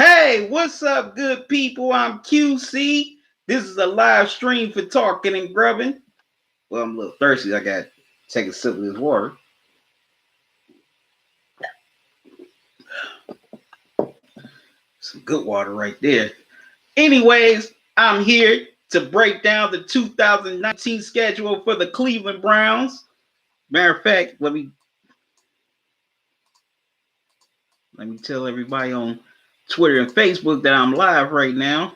Hey, what's up, good people? I'm QC. This is a live stream for Talkin and Grubbin. Well, I'm a little thirsty. I got to take a sip of this water. Some good water right there. Anyways, I'm here to break down the 2019 schedule for the Cleveland Browns. Matter of fact, let me tell everybody on Twitter and Facebook that I'm live right now.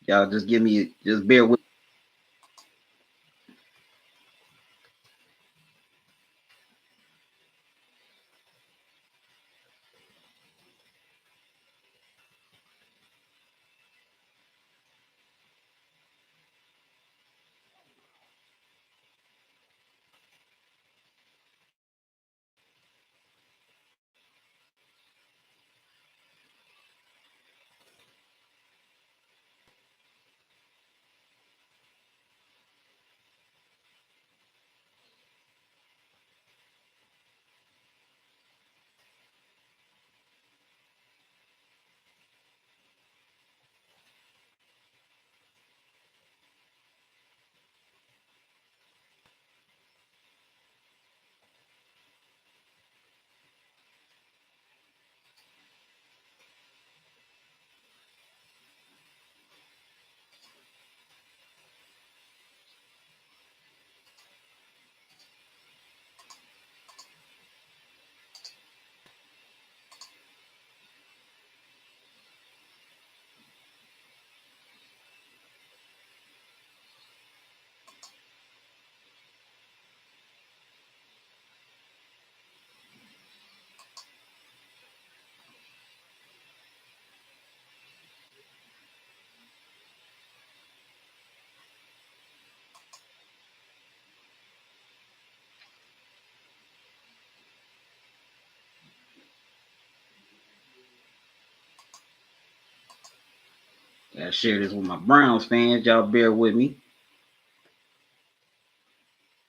Y'all just bear with. I share this with my Browns fans. Y'all bear with me.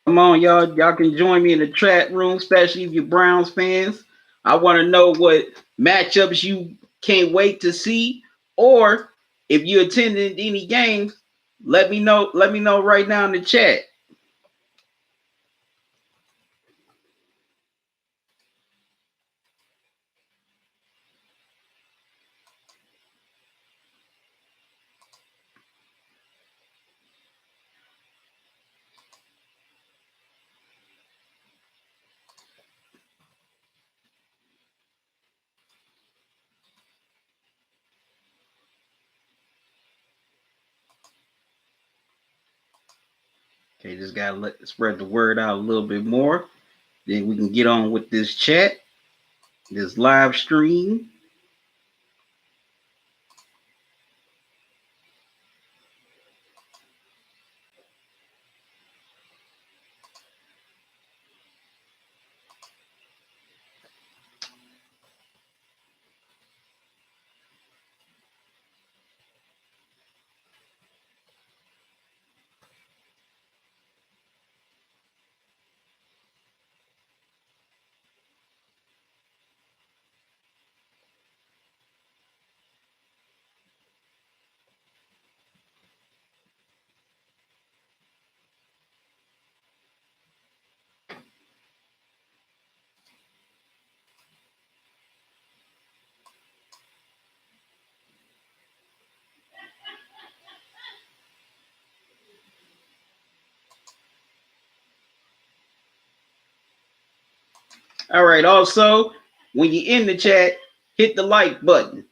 Come on, y'all. Y'all can join me in the chat room, especially if you're Browns fans. I want to know what matchups you can't wait to see, or if you attended any games, let me know. Let me know right now in the chat. Okay, just gotta spread the word out a little bit more. Then we can get on with this chat, this live stream. All right. Also, when you're in the chat, hit the like button.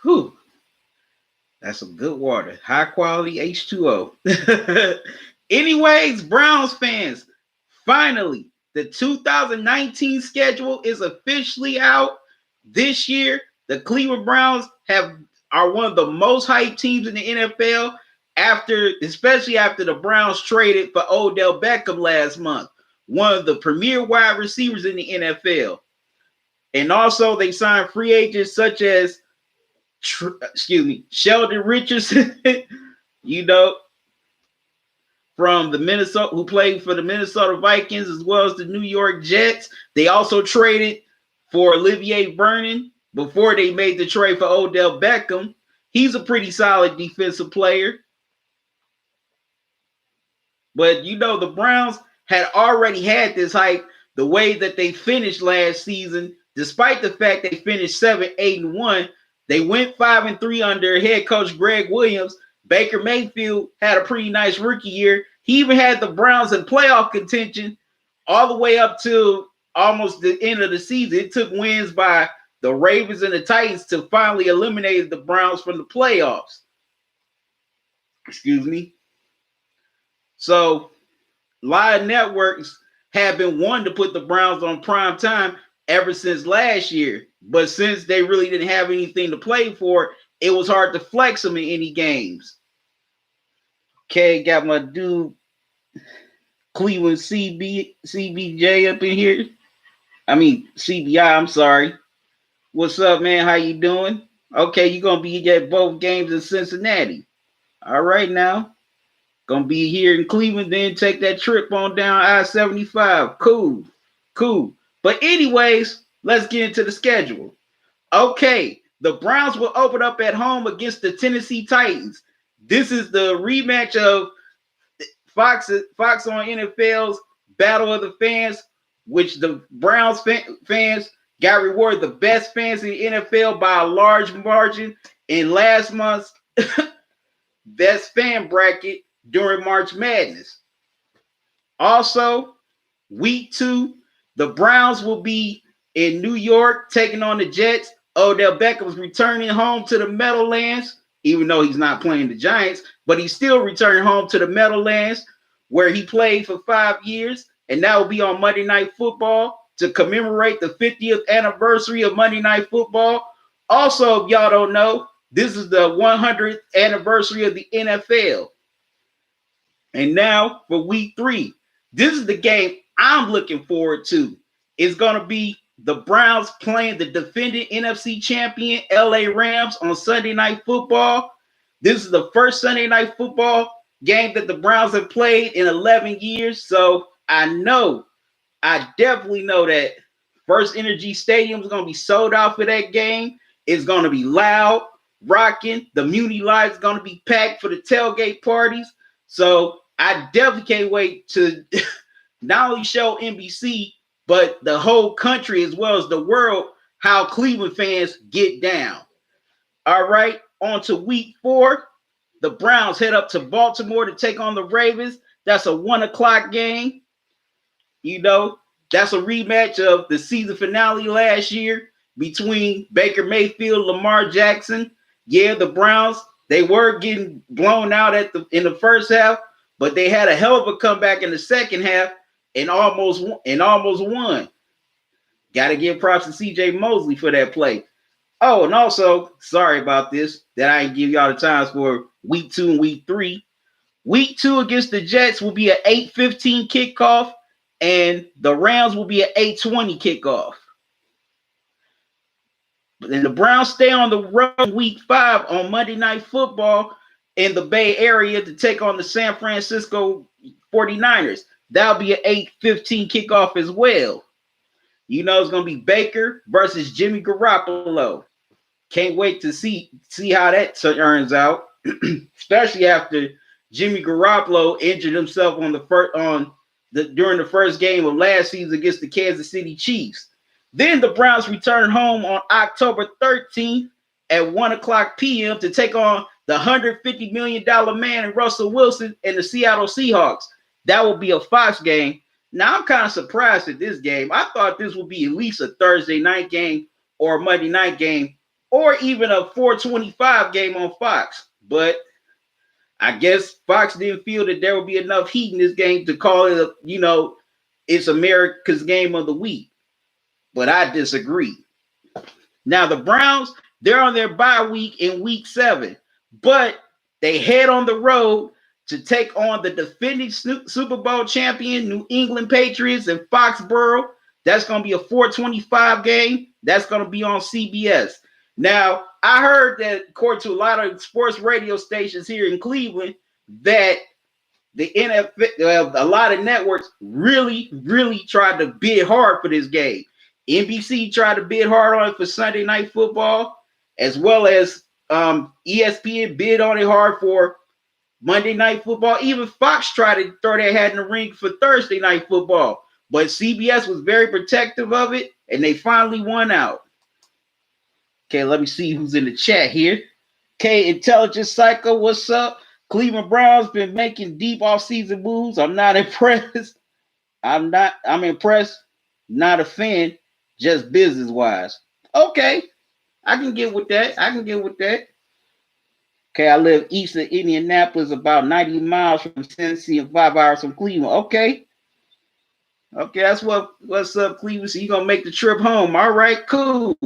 Whew. That's some good water. High quality H2O. Anyways, Browns fans, finally, the 2019 schedule is officially out. This year, the Cleveland Browns are one of the most hyped teams in the NFL especially after the Browns traded for Odell Beckham last month, one of the premier wide receivers in the NFL. And also they signed free agents such as Sheldon Richardson, you know, from the Minnesota, who played for the Minnesota Vikings as well as the New York Jets. They also traded for Olivier Vernon before they made the trade for Odell Beckham. He's a pretty solid defensive player. But you know, the Browns had already had this hype the way that they finished last season, despite the fact they finished 7-8-1. They went 5-3 under head coach Greg Williams. Baker Mayfield had a pretty nice rookie year. He even had the Browns in playoff contention all the way up to almost the end of the season. It took wins by the Ravens and the Titans to finally eliminate the Browns from the playoffs. Excuse me. So, live networks have been wanting to put the Browns on prime time ever since last year. But since they really didn't have anything to play for, it was hard to flex them in any games. Okay, got my dude Cleveland CBJ up in here. I mean, CBI, I'm sorry. What's up, man? How you doing? Okay, you're going to be at both games in Cincinnati. All right, now. Gonna be here in Cleveland, then take that trip on down I-75. Cool. But anyways, let's get into the schedule. Okay, the Browns will open up at home against the Tennessee Titans. This is the rematch of Fox on NFL's Battle of the Fans, which the Browns fans got rewarded the best fans in the NFL by a large margin in last month's best fan bracket during March Madness. Also, week 2, the Browns will be in New York taking on the Jets. Odell Beckham's returning home to the Meadowlands, even though he's not playing the Giants, but he's still returning home to the Meadowlands where he played for 5 years, and that will be on Monday Night Football to commemorate the 50th anniversary of Monday Night Football. Also, if y'all don't know, this is the 100th anniversary of the NFL. And now for week 3, this is the game I'm looking forward to. It's going to be the Browns playing the defending NFC champion LA Rams on Sunday Night Football. This is the first Sunday Night Football game that the Browns have played in 11 years. So I definitely know that First Energy Stadium is going to be sold out for that game. It's going to be loud, rocking. The Muni Live is going to be packed for the tailgate parties. So I definitely can't wait to not only show NBC, but the whole country as well as the world how Cleveland fans get down. All right, on to week 4. The Browns head up to Baltimore to take on the Ravens. That's a 1 o'clock game. You know, that's a rematch of the season finale last year between Baker Mayfield, Lamar Jackson. Yeah, the Browns, they were getting blown out in the first half, but they had a hell of a comeback in the second half and almost won. Got to give props to C.J. Mosley for that play. Oh, and also, sorry about this, that I didn't give y'all the times for week 2 and week 3. Week 2 against the Jets will be an 8:15 kickoff, and the Rams will be an 8:20 kickoff. But then the Browns stay on the road week 5 on Monday Night Football in the Bay Area to take on the San Francisco 49ers. That'll be an 8:15 kickoff as well. You know, it's going to be Baker versus Jimmy Garoppolo. Can't wait to see how that turns out, especially after Jimmy Garoppolo injured himself during the first game of last season against the Kansas City Chiefs. Then the Browns return home on October 13th at 1 o'clock p.m. to take on the $150 million man in Russell Wilson and the Seattle Seahawks. That will be a Fox game. Now, I'm kind of surprised at this game. I thought this would be at least a Thursday night game or a Monday night game or even a 425 game on Fox. But I guess Fox didn't feel that there would be enough heat in this game to call it, it's America's game of the week. But I disagree. Now, the Browns, they're on their bye week in week 7, but they head on the road to take on the defending Super Bowl champion New England Patriots in Foxborough. That's going to be a 425 game. That's going to be on CBS. Now, I heard that according to a lot of sports radio stations here in Cleveland, that the NFL, a lot of networks really, really tried to bid hard for this game. NBC tried to bid hard on it for Sunday Night Football, as well as ESPN bid on it hard for Monday Night Football. Even Fox tried to throw their hat in the ring for Thursday Night Football, but CBS was very protective of it, and they finally won out. Okay, let me see who's in the chat here. Okay, Intelligent Psycho, what's up? Cleveland Browns been making deep offseason moves. I'm not impressed. I'm impressed. Not a fan, just business wise. Okay, I can get with that. Okay, I live east of Indianapolis, about 90 miles from Tennessee and 5 hours from Cleveland. Okay, that's what's up, Cleveland. So you gonna make the trip home? All right, cool.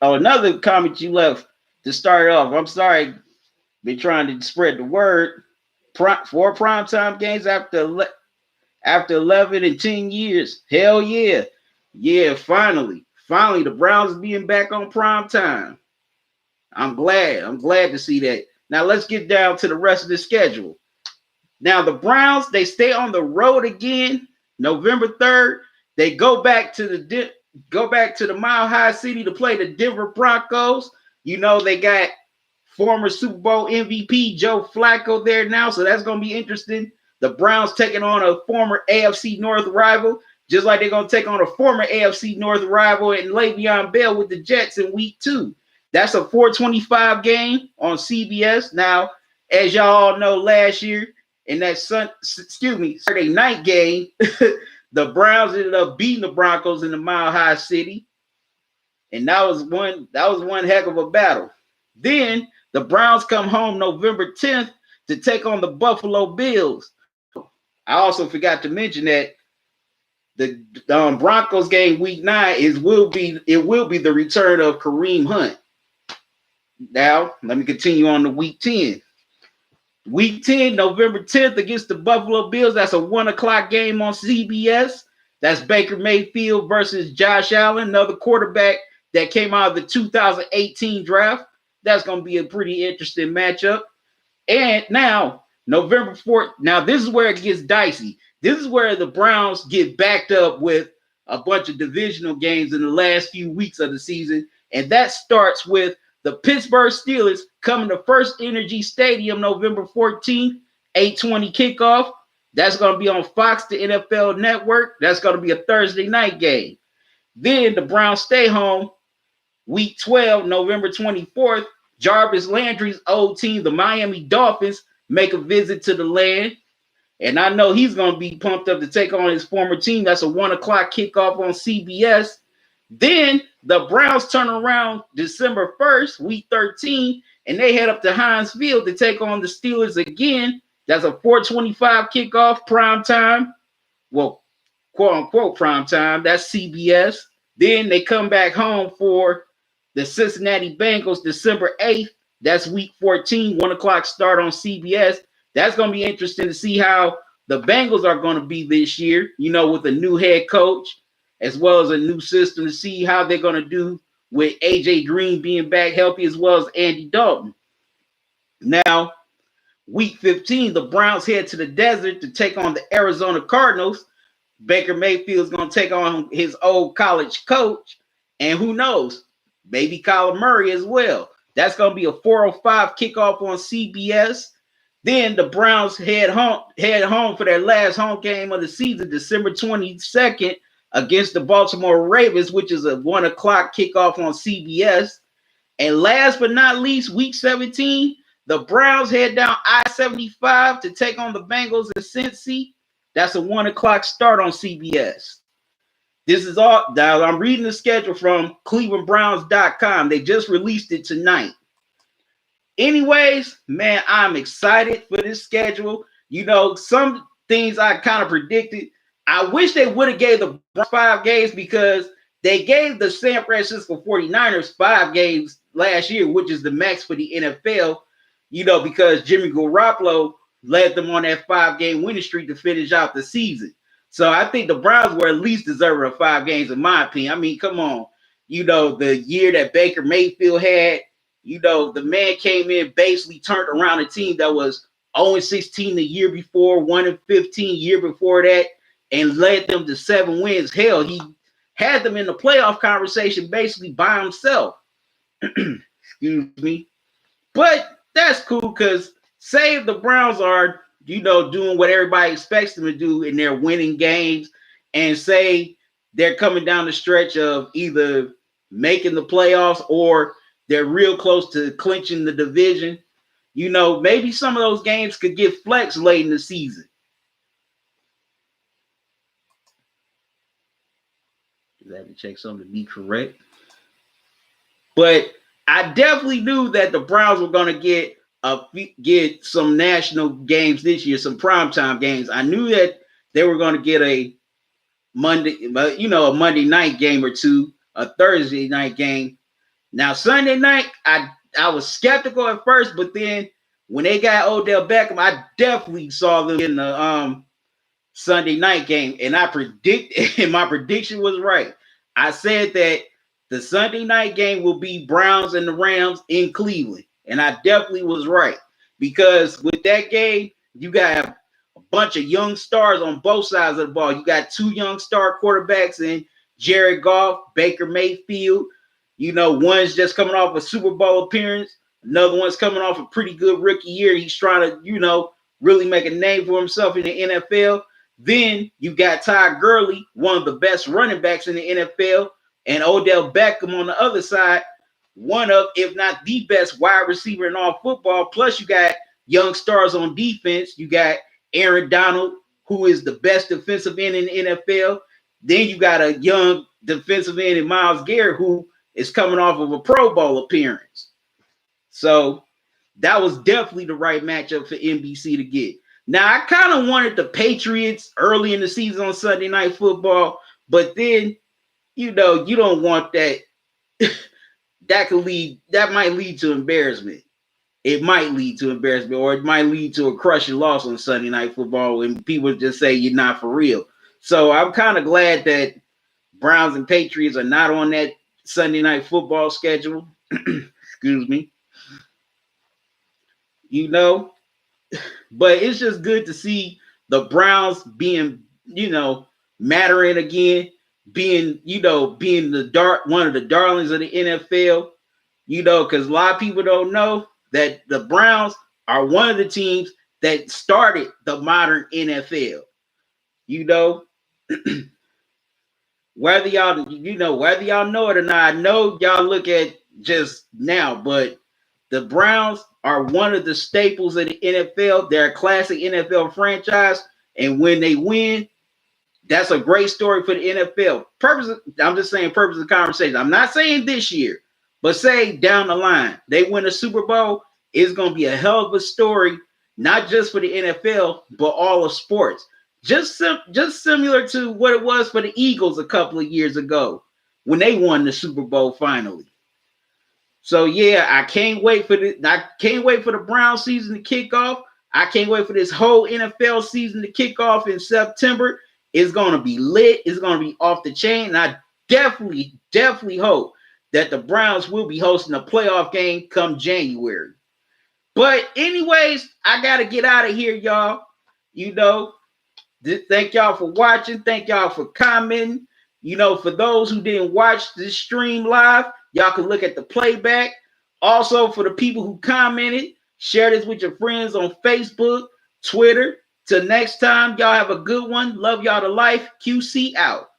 Oh, another comment you left to start off. I'm sorry, been trying to spread the word. 4 primetime games after 11 and 10 years. Hell yeah. Yeah, finally. Finally, the Browns being back on prime time. I'm glad to see that. Now let's get down to the rest of the schedule. Now the Browns, they stay on the road again, November 3rd. They go back to the Mile High City to play the Denver Broncos. You know, they got former Super Bowl MVP Joe Flacco there now, so that's going to be interesting. The Browns taking on a former AFC North rival, just like they're going to take on a former AFC North rival and Le'Veon Bell with the Jets in week 2. That's a 4:25 game on CBS. Now, as y'all all know, last year in that Saturday night game, the Browns ended up beating the Broncos in the Mile High City, and that was one heck of a battle. Then the Browns come home November 10th to take on the Buffalo Bills. I also forgot to mention that the Broncos game week 9 will be the return of Kareem Hunt. Now, let me continue on to week 10. Week 10, November 10th against the Buffalo Bills. That's a 1 o'clock game on CBS. That's Baker Mayfield versus Josh Allen, another quarterback that came out of the 2018 draft. That's going to be a pretty interesting matchup. And now, November 4th. Now, this is where it gets dicey. This is where the Browns get backed up with a bunch of divisional games in the last few weeks of the season. And that starts with the Pittsburgh Steelers coming to First Energy Stadium November 14th, 8:20 kickoff. That's going to be on Fox, the NFL Network. That's going to be a Thursday night game. Then the Browns stay home. Week 12, November 24th, Jarvis Landry's old team, the Miami Dolphins, make a visit to the land. And I know he's going to be pumped up to take on his former team. That's a 1 o'clock kickoff on CBS. Then the Browns turn around December 1st, week 13, and they head up to Heinz Field to take on the Steelers again. That's a 4:25 kickoff, prime time. Well, quote unquote prime time. That's CBS. Then they come back home for the Cincinnati Bengals December 8th. That's week 14, 1 o'clock start on CBS. That's going to be interesting to see how the Bengals are going to be this year, you know, with a new head coach, as well as a new system, to see how they're going to do with A.J. Green being back healthy, as well as Andy Dalton. Now, week 15, the Browns head to the desert to take on the Arizona Cardinals. Baker Mayfield is going to take on his old college coach, and who knows, maybe Kyler Murray as well. That's going to be a 4:05 kickoff on CBS. Then the Browns head home for their last home game of the season, December 22nd, against the Baltimore Ravens, which is a 1 o'clock kickoff on CBS. And last but not least, week 17, the Browns head down I-75 to take on the Bengals in Cincy. That's a 1 o'clock start on CBS. This is all. Now, I'm reading the schedule from clevelandbrowns.com. They just released it tonight. Anyways, man, I'm excited for this schedule. You know, some things I kind of predicted. I wish they would have gave the Browns 5 games, because they gave the San Francisco 49ers 5 games last year, which is the max for the NFL, you know, because Jimmy Garoppolo led them on that 5-game winning streak to finish out the season. So I think the Browns were at least deserving of 5 games, in my opinion. I mean, come on. You know, the year that Baker Mayfield had, you know, the man came in, basically turned around a team that was 0-16 the year before, 1-15 year before that, and led them to 7 wins. Hell, he had them in the playoff conversation basically by himself. Excuse me. But that's cool because say if the Browns are, doing what everybody expects them to do and they're winning games, and say they're coming down the stretch of either making the playoffs or they're real close to clinching the division, maybe some of those games could get flexed late in the season. I have to check something to be correct. But I definitely knew that the Browns were going to get some national games this year, some primetime games. I knew that they were going to get a Monday night game or two, a Thursday night game. Now Sunday night, I was skeptical at first, but then when they got Odell Beckham, I definitely saw them in the Sunday night game, and my prediction was right. I said that the Sunday night game will be Browns and the Rams in Cleveland, and I definitely was right, because with that game, you got a bunch of young stars on both sides of the ball. You got 2 young star quarterbacks in Jared Goff, Baker Mayfield. One's just coming off a Super Bowl appearance. Another one's coming off a pretty good rookie year. He's trying to, really make a name for himself in the NFL. Then you got Todd Gurley, one of the best running backs in the NFL, and Odell Beckham on the other side, one of, if not the best wide receiver in all football. Plus you got young stars on defense. You got Aaron Donald, who is the best defensive end in the NFL. Then you got a young defensive end in Myles Garrett, who is coming off of a Pro Bowl appearance. So that was definitely the right matchup for NBC to get. Now, I kind of wanted the Patriots early in the season on Sunday Night Football, but then, you don't want that. That might lead to embarrassment. It might lead to embarrassment, or it might lead to a crushing loss on Sunday Night Football, and people just say you're not for real. So I'm kind of glad that Browns and Patriots are not on that Sunday Night Football schedule. Excuse me. But it's just good to see the Browns being, mattering again, being one of the darlings of the NFL, because a lot of people don't know that the Browns are one of the teams that started the modern NFL. Whether y'all know it or not, I know y'all look at just now, but the Browns are one of the staples of the NFL. They're a classic NFL franchise, and when they win, that's a great story for the NFL. I'm just saying purpose of the conversation. I'm not saying this year, but say down the line, they win a Super Bowl, it's going to be a hell of a story, not just for the NFL, but all of sports. Just similar to what it was for the Eagles a couple of years ago when they won the Super Bowl finally. So yeah, I can't wait for the Brown season to kick off. I can't wait for this whole NFL season to kick off in September. It's gonna be lit. It's gonna be off the chain. And I definitely hope that the Browns will be hosting a playoff game come January. But anyways, I gotta get out of here, y'all. Thank y'all for watching. Thank y'all for commenting. For those who didn't watch this stream live, y'all can look at the playback. Also, for the people who commented, share this with your friends on Facebook, Twitter. Till next time, y'all have a good one. Love y'all to life. QC out.